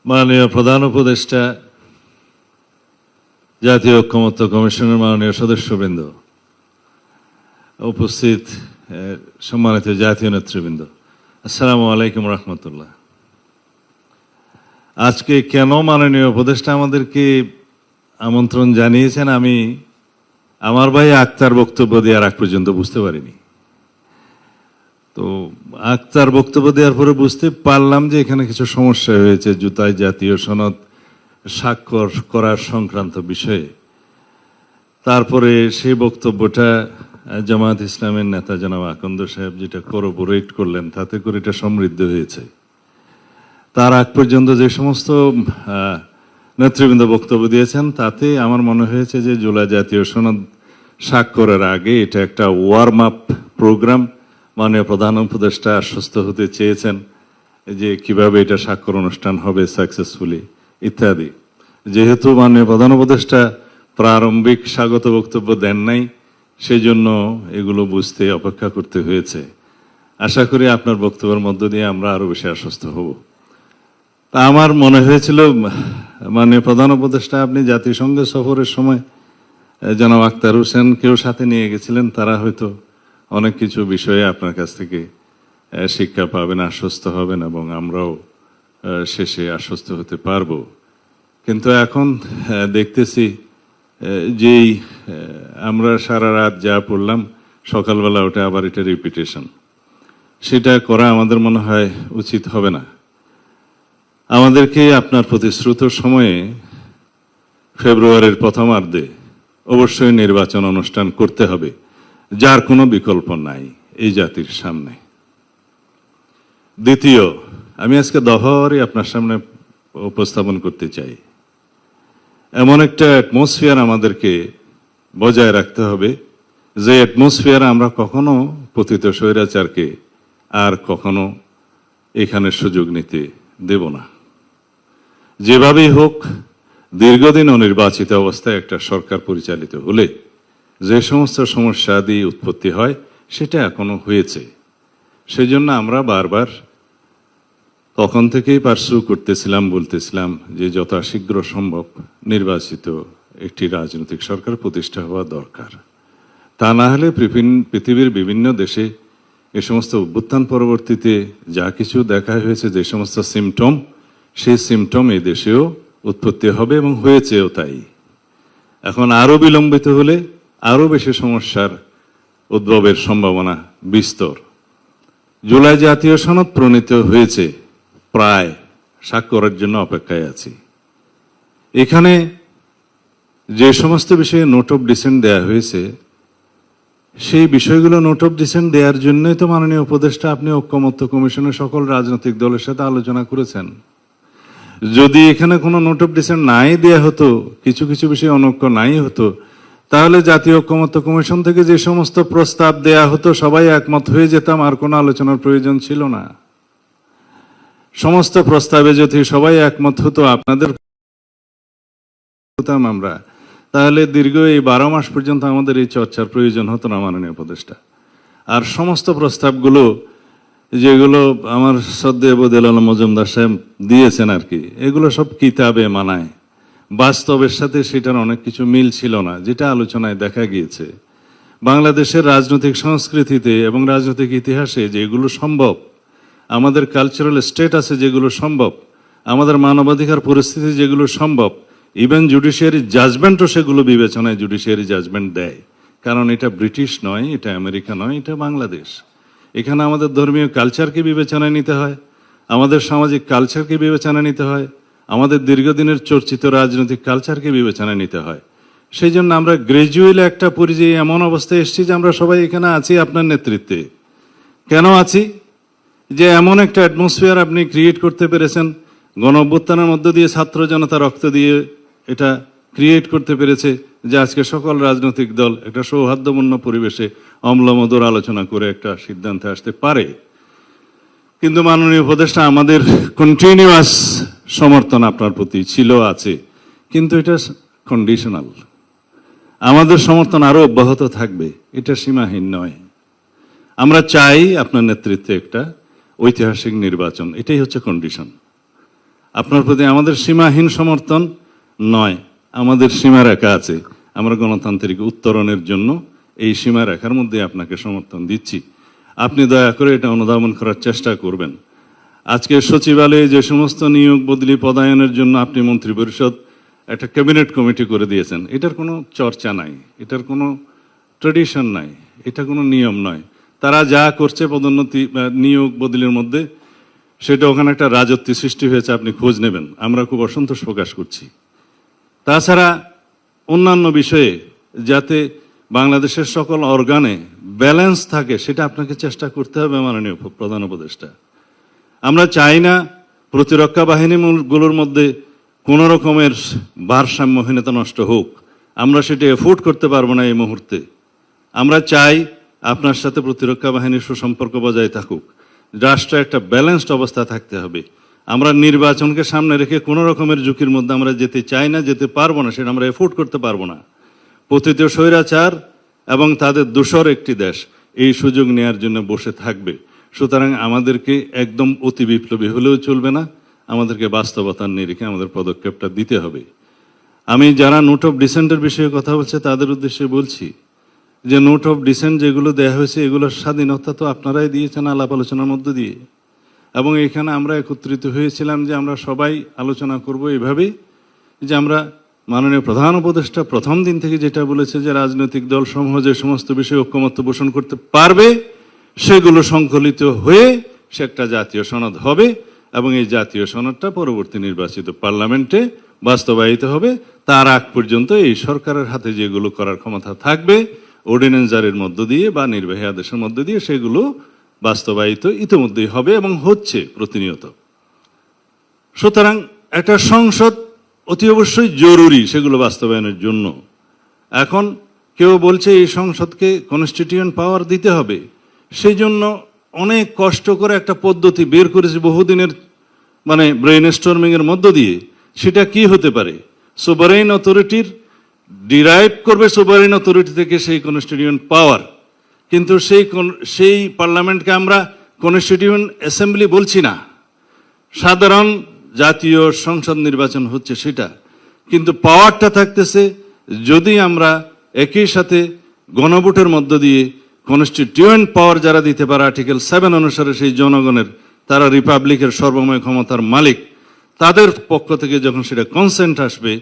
মাননীয় প্রধান উপদেষ্টা, জাতীয় ঐক্যমত্য কমিশনের মাননীয় সদস্যবৃন্দ, উপস্থিত সম্মানিত জাতীয় নেতৃবৃন্দ, আসসালামু আলাইকুম রহমতুল্লাহ। আজকে কেন মাননীয় উপদেষ্টা আমাদেরকে আমন্ত্রণ জানিয়েছেন আমি আমার ভাই আক্তার বক্তব্য দেওয়ার আগ পর্যন্ত বুঝতে পারিনি। তো আক্তার বক্তব্য দেওয়ার পরে বুঝতে পারলাম যে এখানে কিছু সমস্যা হয়েছে জুতায় জাতীয় সনদ স্বাক্ষর করার সংক্রান্ত বিষয়ে। তারপরে সেই বক্তব্যটা জামায়াত ইসলামের নেতা জনাব আকন্দ সাহেব যেটা কোরোবোরেট করলেন, তাতে করে এটা সমৃদ্ধ হয়েছে। তার আগ পর্যন্ত যে সমস্ত নেতৃবৃন্দ বক্তব্য দিয়েছেন তাতে আমার মনে হয়েছে যে জুলাই জাতীয় সনদ স্বাক্ষরের আগে এটা একটা ওয়ার্ম আপ প্রোগ্রাম। মাননীয় প্রধান উপদেষ্টা আশ্বস্ত হতে চেয়েছেন যে কিভাবে এটা স্বাক্ষর অনুষ্ঠান হবে সাকসেসফুলি ইত্যাদি। যেহেতু মাননীয় প্রধান উপদেষ্টা প্রারম্ভিক স্বাগত বক্তব্য দেন নাই, সেই জন্য এগুলো বুঝতে অপেক্ষা করতে হয়েছে। আশা করি আপনার বক্তব্যের মধ্য দিয়ে আমরা আরো বেশি আশ্বস্ত হব। তা আমার মনে হয়েছিল মাননীয় প্রধান উপদেষ্টা আপনি জাতিসংঘ সফরের সময় জনাব আক্তার হোসেন কেউ সাথে নিয়ে গেছিলেন, তারা হয়তো অনেক কিছু বিষয়ে আপনার কাছ থেকে শিক্ষা পাবেন, আশ্বস্ত হবেন এবং আমরাও শেষে আশ্বস্ত হতে পারবো। কিন্তু এখন দেখতেছি যেই আমরা সারা রাত যা পড়লাম সকালবেলা ওটা আবার এটা রিপিটেশন, সেটা করা আমাদের মনে হয় উচিত হবে না। আমাদেরকে আপনার প্রতিশ্রুত সময়ে ফেব্রুয়ারির প্রথমার্ধে অবশ্যই নির্বাচন অনুষ্ঠান করতে হবে, যার কোনো বিকল্প নাই এই জাতির সামনে। দ্বিতীয়, আমি আজকে দহরে আপনার সামনে উপস্থাপন করতে চাই, এমন একটা অ্যাটমসফিয়ার আমাদেরকে বজায় রাখতে হবে যে অ্যাটমসফিয়ার আমরা কখনো পতিত স্বৈরাচারকে আর কখনো এখানে সুযোগ নিতে দেব না। যেভাবেই হোক দীর্ঘদিন অনির্বাচিত অবস্থায় একটা সরকার পরিচালিত হলে যে সমস্ত সমস্যা দিয়ে উৎপত্তি হয় সেটা এখনো হয়েছে। সেই জন্য আমরা বারবার তখন থেকেই পার্সু করতেছিলাম, বলতেছিলাম যে যথাশীঘ্র সম্ভব নির্বাচিত একটি রাজনৈতিক সরকার প্রতিষ্ঠা হওয়া দরকার। তা না হলে পৃথিবীর বিভিন্ন দেশে এ সমস্ত অভ্যুত্থান পরবর্তীতে যা কিছু দেখা হয়েছে, যে সমস্ত সিমটম, সেই সিমটম এই দেশেও উৎপত্তি হবে এবং হয়েছেও তাই। এখন আরো বিলম্বিত হলে আরো বেশি সমস্যার উদ্ভবের সম্ভাবনা বিস্তর। জুলাই জাতীয় সনদ প্রণীত হয়েছে, প্রায় স্বাক্ষরের জন্য অপেক্ষায় আছি। এখানে যে সমস্ত বিষয়ে নোট অফ ডিসেন্ট দেয়া হয়েছে সেই বিষয়গুলো নোট অফ ডিসেন্ট দেওয়ার জন্যই তো মাননীয় উপদেষ্টা আপনি ঐক্যমত্য কমিশনের সকল রাজনৈতিক দলের সাথে আলোচনা করেছেন। যদি এখানে কোনো নোট অফ ডিসেন্ট নাই দেয়া হতো, কিছু কিছু বিষয়ে অনৈক্য নাই হতো, তাহলে জাতীয় ঐক্যমত্য কমিশন থেকে যে সমস্ত প্রস্তাব দেয়া হতো সবাই একমত হয়ে যেতাম, আর কোনো আলোচনার প্রয়োজন ছিল না। সমস্ত প্রস্তাবে যদি সবাই একমত হতো, আপনাদের হতাম আমরা, তাহলে দীর্ঘ এই 12 মাস পর্যন্ত আমাদের এই চর্চার প্রয়োজন হতো না মাননীয় উপদেষ্টা। আর সমস্ত প্রস্তাবগুলো যেগুলো আমার শ্রদ্ধেয় বদিউল আলম মজুমদার সাহেব দিয়েছেন আর কি, এগুলো সব কিতাবে মানায়, বাস্তবের সাথে সেটার অনেক কিছু মিল ছিল না, যেটা আলোচনায় দেখা গিয়েছে। বাংলাদেশের রাজনৈতিক সংস্কৃতিতে এবং রাজনৈতিক ইতিহাসে যেগুলো সম্ভব, আমাদের কালচারাল স্টেটাসে যেগুলো সম্ভব, আমাদের মানবাধিকার পরিস্থিতি যেগুলো সম্ভব, ইভেন জুডিশিয়ারি জাজমেন্টও সেগুলো বিবেচনায় জুডিশিয়ারি জাজমেন্ট দেয়। কারণ এটা ব্রিটিশ নয়, এটা আমেরিকা নয়, এটা বাংলাদেশ। এখানে আমাদের ধর্মীয় কালচারকে বিবেচনায় নিতে হয়, আমাদের সামাজিক কালচারকে বিবেচনায় নিতে হয়, আমাদের দীর্ঘদিনের চর্চিত রাজনৈতিক কালচারকে বিবেচনায় নিতে হয়। সেই জন্য আমরা গ্রাজুয়ালি একটা পরিযায়ী এমন অবস্থায় এসেছি যে আমরা সবাই এখানে আছি আপনার নেতৃত্বে। কেন আছি? যে এমন একটা অ্যাটমসফিয়ার আপনি ক্রিয়েট করতে পেরেছেন, গণ অভ্যুত্থানের মধ্য দিয়ে ছাত্র জনতা রক্ত দিয়ে এটা ক্রিয়েট করতে পেরেছে যে আজকে সকল রাজনৈতিক দল একটা সৌহার্দ্যপূর্ণ পরিবেশে অম্লমধুর আলোচনা করে একটা সিদ্ধান্তে আসতে পারে। কিন্তু মাননীয় উপদেষ্টা, আমাদের কন্টিনিউয়াস সমর্থন আপনার প্রতি ছিল, আছে, কিন্তু এটা কন্ডিশনাল। আমাদের সমর্থন আরো অব্যাহত থাকবে, এটা সীমাহীন নয়। আমরা চাই আপনার নেতৃত্বে একটা ঐতিহাসিক নির্বাচন, এটাই হচ্ছে কন্ডিশন। আপনার প্রতি আমাদের সীমাহীন সমর্থন নয়, আমাদের সীমারেখা আছে। আমরা গণতান্ত্রিক উত্তরণের জন্য এই সীমারেখার মধ্যে আপনাকে সমর্থন দিচ্ছি। আপনি দয়া করে এটা অনুধাবন করার চেষ্টা করবেন। আজকে সচিবালয়ে যে সমস্ত নিয়োগ বদলি পদায়নের জন্য আপনি মন্ত্রিপরিষদ একটা ক্যাবিনেট কমিটি করে দিয়েছেন, এটার কোনো চর্চা নাই, এটার কোনো ট্রেডিশন নাই, এটা কোনো নিয়ম নয়। তারা যা করছে পদোন্নতি নিয়োগ বদলির মধ্যে, সেটা ওখানে একটা রাজত্ব সৃষ্টি হয়েছে, আপনি খোঁজ নেবেন। আমরা খুব অসন্তোষ প্রকাশ করছি। তাছাড়া অন্যান্য বিষয়ে যাতে বাংলাদেশের সকল অর্গানে ব্যালেন্স থাকে, সেটা আপনাকে চেষ্টা করতে হবে মাননীয় প্রধান উপদেষ্টা। আমরা চাই না প্রতিরক্ষা বাহিনীগুলোর মধ্যে কোনো রকমের ভারসাম্যহীনতা নষ্ট হোক। আমরা সেটা এফোর্ড করতে পারবো না এই মুহূর্তে। আমরা চাই আপনার সাথে প্রতিরক্ষা বাহিনীর সুসম্পর্ক বজায় থাকুক। রাষ্ট্রে একটা ব্যালেন্সড অবস্থা থাকতে হবে। আমরা নির্বাচনকে সামনে রেখে কোনো রকমের ঝুঁকির মধ্যে আমরা যেতে চাই না, যেতে পারবো না, সেটা আমরা এফোর্ড করতে পারবো না। পতিত স্বৈরাচার এবং তাদের দোসর একটি দেশ এই সুযোগ নেয়ার জন্য বসে থাকবে। সুতরাং আমাদেরকে একদম অতি বিপ্লবী হলেও চলবে না, আমাদেরকে বাস্তবতার নিরিখে আমাদের পদক্ষেপটা দিতে হবে। আমি যারা নোট অফ ডিসেন্টের বিষয়ে কথা বলছে তাদের উদ্দেশ্যে বলছি যে নোট অফ ডিসেন্ট যেগুলো দেওয়া হয়েছে, এগুলোর স্বাধীনতা তো আপনারাই দিয়েছেন আলাপ আলোচনার মধ্য দিয়ে। এবং এখানে আমরা একত্রিত হয়েছিলাম যে আমরা সবাই আলোচনা করব এভাবেই, যে আমরা মাননীয় প্রধান উপদেষ্টা প্রথম দিন থেকে যেটা বলেছে যে রাজনৈতিক দলসমূহ যে সমস্ত বিষয়ে ঐক্যমত্য পোষণ করতে পারবে, সেগুলো সংকলিত হয়ে সে একটা জাতীয় সনদ হবে এবং এই জাতীয় সনদটা পরবর্তী নির্বাচিত পার্লামেন্টে বাস্তবায়িত হবে। তার আগ পর্যন্ত এই সরকারের হাতে যেগুলো করার ক্ষমতা থাকবে, অর্ডিন্যান্স জারির মধ্য দিয়ে বা নির্বাহী আদেশের মধ্য দিয়ে, সেগুলো বাস্তবায়িত ইতিমধ্যেই হবে এবং হচ্ছে প্রতিনিয়ত। সুতরাং একটা সংসদ অতি অবশ্যই জরুরি সেগুলো বাস্তবায়নের জন্য। এখন কেউ বলছে এই সংসদকে কনস্টিটিউয়েন্ট পাওয়ার দিতে হবে, সেই জন্য অনেক কষ্ট করে একটা পদ্ধতি বের করেছে বহুদিনের ব্রেইন স্টর্মিং এর মধ্য দিয়ে। সেটা কি হতে পারে? সোভারেইন অথরিটির ডিরাইভ করবে সোভারেইন অথরিটি থেকে সেই কনস্টিটিউয়েন্ট পাওয়ার, কিন্তু সেই পার্লামেন্টকে আমরা কনস্টিটিউয়েন্ট অ্যাসেম্বলি বলছি না, সাধারণ জাতীয় সংসদ নির্বাচন হচ্ছে সেটা। কিন্তু পাওয়ারটা থাকতেছে যদি আমরা একই সাথে গণভোটের মধ্য দিয়ে কনস্টিটিউয়েন্ট পাওয়ার যারা দিতে পারে আর্টিকেল 7 অনুসারে সেই জনগণের, তারা রিপাবলিকের সর্বময় ক্ষমতার মালিক, তাদের পক্ষ থেকে যখন সেটা কনসেন্ট আসবে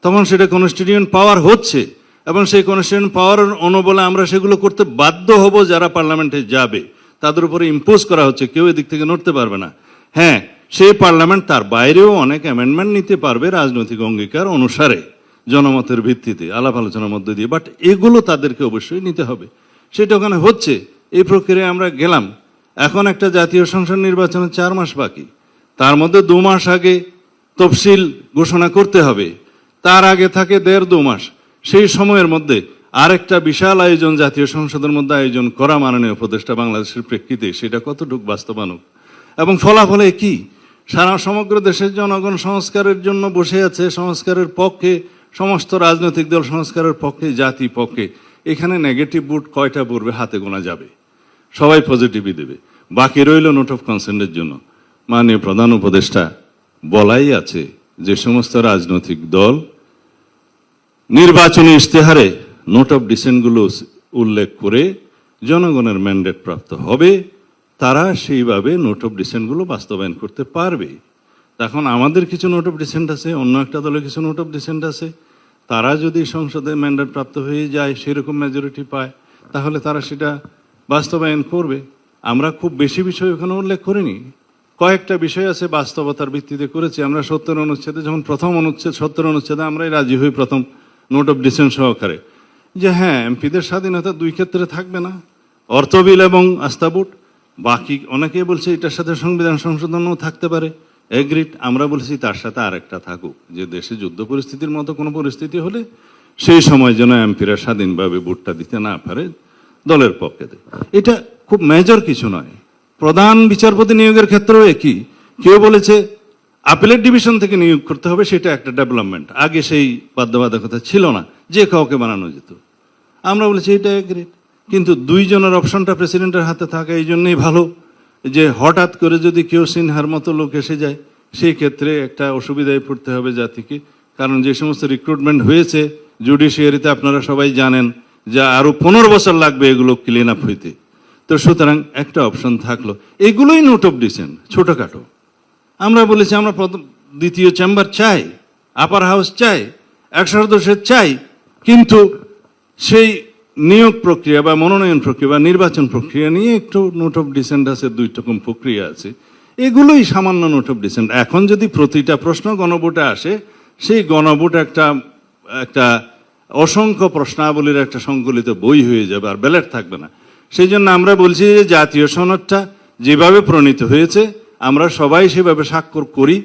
তখন সেটা কনস্টিটিউয়েন্ট পাওয়ার হচ্ছে। এবং সেই কনস্টিটিউয়েন্ট পাওয়ারের অনুবলে আমরা সেগুলো করতে বাধ্য হব। যারা পার্লামেন্টে যাবে তাদের উপরে ইম্পোজ করা হচ্ছে, কেউ এদিক থেকে নড়তে পারবে না। হ্যাঁ, সেই পার্লামেন্ট তার বাইরেও অনেক অ্যামেন্ডমেন্ট নিতে পারবে রাজনৈতিক অঙ্গীকার অনুসারে, জনমতের ভিত্তিতে আলাপ আলোচনার মধ্যে দিয়ে, বাট এগুলো তাদেরকে অবশ্যই নিতে হবে। সেটা ওখানে হচ্ছে, এই প্রক্রিয়ায় আমরা গেলাম। এখন একটা জাতীয় সংসদ নির্বাচনের 4 মাস বাকি, তার মধ্যে 2 মাস আগে তফসিল ঘোষণা করতে হবে, তার আগে থাকে 1.5-2 মাস। সেই সময়ের মধ্যে আরেকটা বিশাল আয়োজন জাতীয় সংসদের মধ্যে আয়োজন করা মাননীয় উপদেষ্টা বাংলাদেশের প্রেক্ষিতে সেটা কতটুকু বাস্তবায়ন এবং ফলাফলে কি? সারা সমগ্র দেশের জনগণ সংস্কারের জন্য বসে আছে, সংস্কারের পক্ষে, সমস্ত রাজনৈতিক দল সংস্কারের পক্ষে, জাতি পক্ষে। এখানে নেগেটিভ ভোট কয়টা পড়বে হাতে গোনা যাবে, সবাই পজিটিভই দেবে। বাকি রইল নোট অফ কনসেন্টের জন্য। মাননীয় প্রধান উপদেষ্টা বলাই আছে যে সমস্ত রাজনৈতিক দল নির্বাচনী ইশতেহারে নোট অফ ডিসেন্টগুলো উল্লেখ করে জনগণের ম্যান্ডেট প্রাপ্ত হবে, তারা সেইভাবে নোট অফ ডিসেন্টগুলো বাস্তবায়ন করতে পারবে। এখন আমাদের কিছু নোট অফ ডিসেন্ট আছে, অন্য একটা দলের কিছু নোট অফ ডিসেন্ট আছে। তারা যদি সংসদে ম্যান্ডেট প্রাপ্ত হয়ে যায়, সেরকম মেজরিটি পায়, তাহলে তারা সেটা বাস্তবায়ন করবে। আমরা খুব বেশি বিষয় ওখানে উল্লেখ করিনি, কয়েকটা বিষয় আছে বাস্তবতার ভিত্তিতে করেছি। আমরা 70 অনুচ্ছেদে যখন প্রথম অনুচ্ছেদ 70 অনুচ্ছেদে আমরাই রাজি হই প্রথম নোট অফ ডিসেন্ট সহকারে, যে হ্যাঁ এমপিদের স্বাধীনতা 2 ক্ষেত্রে থাকবে না, অর্থ বিল এবং আস্থা ভোট। বাকি অনেকেই বলছে এটার সাথে সংবিধান সংশোধনও থাকতে পারে, এগ্রিড। আমরা বলছি তার সাথে আরেকটা থাকুক, যে দেশে যুদ্ধ পরিস্থিতির মতো কোনো পরিস্থিতি হলে সেই সময় যেন এমপিরা স্বাধীনভাবে ভোটটা দিতে না পারে, দলের পক্ষে। এটা খুব মেজর কিছু নয়। প্রধান বিচারপতি নিয়োগের ক্ষেত্রেও একই। কেউ বলেছে আপিলেট ডিভিশন থেকে নিয়োগ করতে হবে, সেটা একটা ডেভেলপমেন্ট। আগে সেই বাধ্যবাধকতা ছিল না, যে কাউকে বানানো যেত। আমরা বলেছি এটা এগ্রিড, কিন্তু 2 জনের অপশনটা প্রেসিডেন্টের হাতে থাকা এই জন্যই ভালো, যে হঠাৎ করে যদি কেউ সিনহার মতো লোক এসে যায়, সেই ক্ষেত্রে একটা অসুবিধায় পড়তে হবে জাতিকে। কারণ যে সমস্ত রিক্রুটমেন্ট হয়েছে জুডিশিয়ারিতে আপনারা সবাই জানেন যে আরো 15 বছর লাগবে এগুলো ক্লিন আপ হইতে। তো সুতরাং একটা অপশন থাকলো, এগুলোই নোট অফ ডিসেন্ট, ছোটখাটো। আমরা বলেছি আমরা দ্বিতীয় চেম্বার চাই, আপার হাউস চাই, 100 সদস্যের চাই, কিন্তু সেই নিয়োগ প্রক্রিয়া বা মনোনয়ন প্রক্রিয়া বা নির্বাচন প্রক্রিয়া নিয়ে একটু নোট অফ ডিসেন্ট আছে, 2 রকম প্রক্রিয়া আছে। এগুলোই সামান্য নোট অফ ডিসেন্ট। এখন যদি প্রতিটা প্রশ্ন গণভোটে আসে, সেই গণভোট একটা অসংখ্য প্রশ্নাবলীর একটা সংকলিত বই হয়ে যাবে, আর ব্যালট থাকবে না। সেই জন্য আমরা বলছি যে জাতীয় সনদটা যেভাবে প্রণীত হয়েছে আমরা সবাই সেভাবে স্বাক্ষর করি,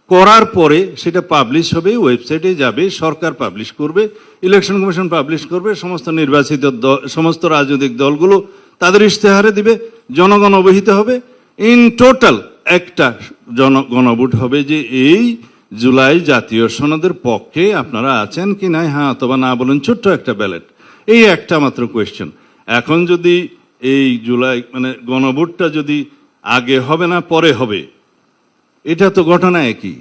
করার পরে সেটা পাবলিশ হবে, ওয়েবসাইটে যাবে, সরকার পাবলিশ করবে, ইলেকশন কমিশন পাবলিশ করবে, সমস্ত নির্বাচিত সমস্ত রাজনৈতিক দলগুলো তাদের ইশতেহারে দিবে, জনগণ অবহিত হবে। ইন টোটাল একটা গণভোট হবে যে এই জুলাই জাতীয় সনদের পক্ষে আপনারা আছেন কি নাই, হ্যাঁ অথবা না বলেন, ছোট্ট একটা ব্যালট। এই একটা মাত্র কোয়েশ্চেন। এখন যদি এই জুলাই মানে গণভোটটা যদি আগে হবে না পরে হবে, এটা তো ঘটনা একই।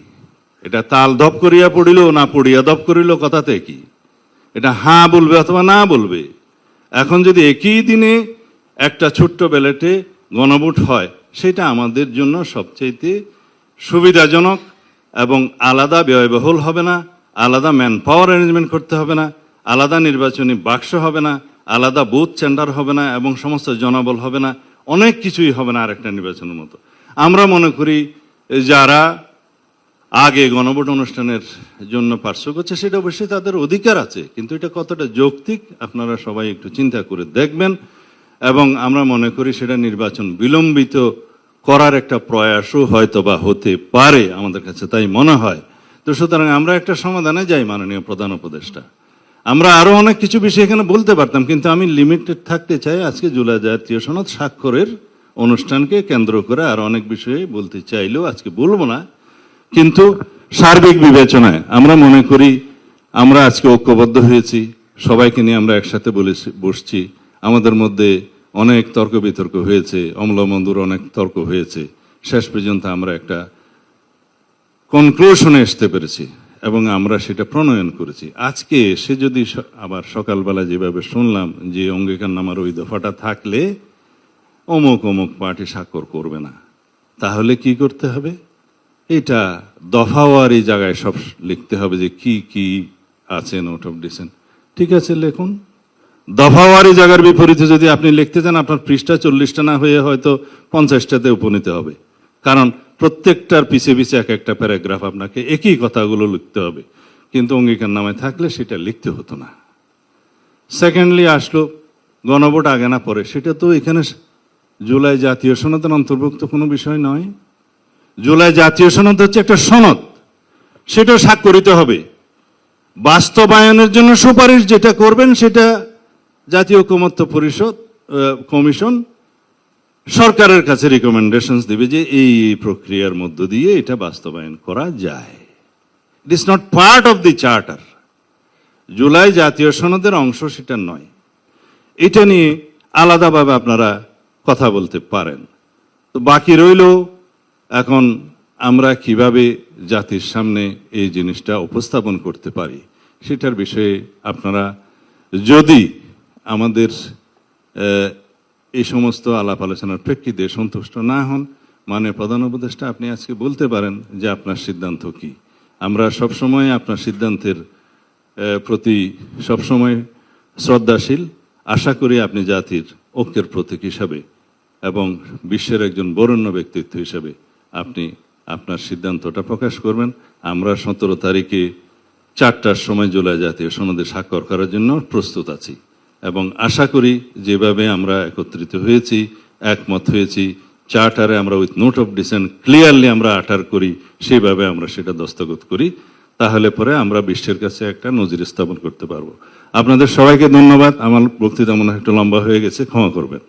এটা তাল ধপ করিয়া পড়িল না পড়িয়া ধপ করিল, কথাতে কি এটা হ্যাঁ বলবে অথবা না বলবে। এখন যদি একই দিনে একটা ছোট্ট ব্যালটে গণভোট হয়, সেটা আমাদের জন্য সবচাইতে সুবিধাজনক এবং আলাদা ব্যয়বহুল হবে না, আলাদা ম্যান পাওয়ার অ্যারেঞ্জমেন্ট করতে হবে না, আলাদা নির্বাচনী বাক্স হবে না, আলাদা বুথ সেন্টার হবে না এবং সমস্ত জনবল হবে না, অনেক কিছুই হবে না আরেকটা নির্বাচনের মতো। আমরা মনে করি যারা আগে গণভোট অনুষ্ঠানের জন্য পার্শ্ব করছে সেটা অবশ্যই তাদের অধিকার আছে, কিন্তু এটা কতটা যৌক্তিক আপনারা সবাই একটু চিন্তা করে দেখবেন। এবং আমরা মনে করি সেটা নির্বাচন বিলম্বিত করার একটা প্রয়াসও হয়তো বা হতে পারে, আমাদের কাছে তাই মনে হয়। তো সুতরাং আমরা একটা সমাধানে যাই, মাননীয় প্রধান উপদেষ্টা। আমরা আরো অনেক কিছু বিষয় এখানে বলতে পারতাম, কিন্তু আমি লিমিটেড থাকতে চাই। আজকে জুলাই জাতীয় সনদ স্বাক্ষরের অনুষ্ঠানকে কেন্দ্র করে আর অনেক বিষয়ে বলতে চাইলেও আজকে বলবো না, কিন্তু সার্বিক বিবেচনায় আমরা মনে করি আমরা আজকে ঐক্যবদ্ধ হয়েছি, সবাইকে নিয়ে আমরা একসাথে বসছি। আমাদের মধ্যে অনেক তর্ক বিতর্ক হয়েছে, অম্লমন্দুর অনেক তর্ক হয়েছে, শেষ পর্যন্ত আমরা একটা কনক্লুশনে আসতে পেরেছি এবং আমরা সেটা প্রণয়ন করেছি। আজকে এসে যদি আবার সকালবেলা যেভাবে শুনলাম যে অঙ্গীকারনামার ওই দফাটা থাকলে অমুক অমুক পার্টি স্বাক্ষর করবে না, তাহলে কি করতে হবে? এটা দফাওয়ারি জায়গায় সব লিখতে হবে যে কি কি আছে নোট অফ ডিসেন্ট। ঠিক আছে, লিখুন। দফাওয়ারি জায়গার বিপরীতে যদি আপনি লিখতে চান, আপনার পৃষ্ঠা 40টা না হয়ে হয়তো 50টাতে উপনীত হবে, কারণ প্রত্যেকটার পিছে পিছে এক একটা প্যারাগ্রাফ আপনাকে একই কথাগুলো লিখতে হবে। কিন্তু অঙ্গীকারনামায় থাকলে সেটা লিখতে হতো না। সেকেন্ডলি আসলো গণভোট আগে না পরে, সেটা তো এখানে জুলাই জাতীয় সনদের অন্তর্ভুক্ত কোনো বিষয় নয়। জুলাই জাতীয় সনদ হচ্ছে একটা সনদ, সেটা স্বাক্ষরিত হবে। বাস্তবায়নের জন্য সুপারিশ যেটা করবেন সেটা জাতীয় ঐকমত্য পরিষদ কমিশন সরকারের কাছে রিকমেন্ডেশনস দিবে যে এই প্রক্রিয়ার মধ্য দিয়ে এটা বাস্তবায়ন করা যায়। It is not part of the charter. July জাতীয় সনদের অংশ সেটা নয়। এটা নিয়ে আলাদাভাবে আপনারা কথা বলতে পারেন। তো বাকি রইল এখন আমরা কিভাবে জাতির সামনে এই জিনিসটা উপস্থাপন করতে পারি, সেটার বিষয়ে আপনারা যদি আমাদের এই সমস্ত আলাপ আলোচনার প্রেক্ষিতে সন্তুষ্ট না হন, মাননীয় প্রধান উপদেষ্টা আপনি আজকে বলতে পারেন যে আপনার সিদ্ধান্ত কি। আমরা সবসময় আপনার সিদ্ধান্তের প্রতি সবসময় শ্রদ্ধাশীল। আশা করি আপনি জাতির ঐক্যের প্রতীক হিসাবে এবং বিশ্বের একজন বরেণ্য ব্যক্তিত্ব হিসাবে আপনি আপনার সিদ্ধান্তটা প্রকাশ করবেন। আমরা 17 তারিখে 4টার সময় জুলাই জাতীয় সনদে স্বাক্ষর করার জন্য প্রস্তুত আছি এবং আশা করি যেভাবে আমরা একত্রিত হয়েছি, একমত হয়েছি, চার্টারে আমরা with note of dissent clearly আমরা আটার করি, সেইভাবে আমরা সেটা দস্তখত করি, তাহলে পরে আমরা বিশ্বের কাছে একটা নজির স্থাপন করতে পারবো। আপনাদের সবাইকে ধন্যবাদ। আমার বক্তৃতা মনে হয় একটু লম্বা হয়ে গেছে, ক্ষমা করবেন।